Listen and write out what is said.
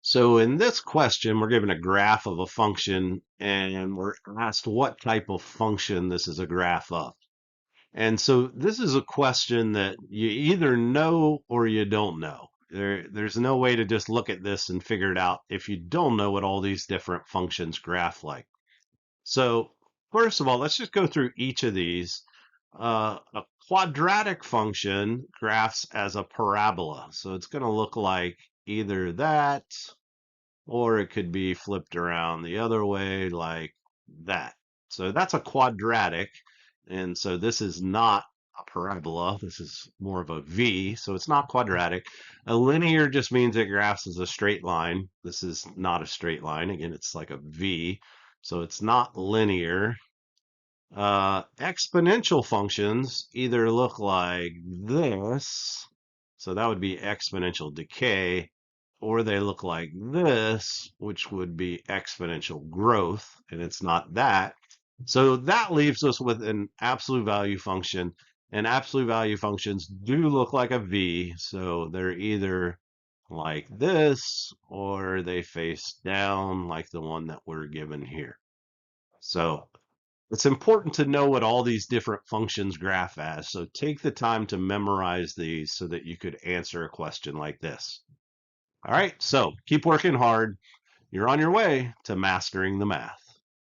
So in this question, we're given a graph of a function and we're asked what type of function this is a graph of. And so this is a question that you either know or you don't know. There's no way to just look at this and figure it out if you don't know what all these different functions graph like. So first of all, let's just go through each of these. A quadratic function graphs as a parabola. So it's going to look like either that or it could be flipped around the other way like that. So that's a quadratic. And so this is not a parabola. This is more of a V. So it's not quadratic. A linear just means it graphs as a straight line. This is not a straight line. Again, it's like a V. So it's not linear. Exponential functions either look like this. So that would be exponential decay, or they look like this, which would be exponential growth, and it's not that. So that leaves us with an absolute value function, and absolute value functions do look like a V, so they're either like this or they face down like the one that we're given here. So it's important to know what all these different functions graph as. So take the time to memorize these so that you could answer a question like this. All right, so keep working hard. You're on your way to mastering the math.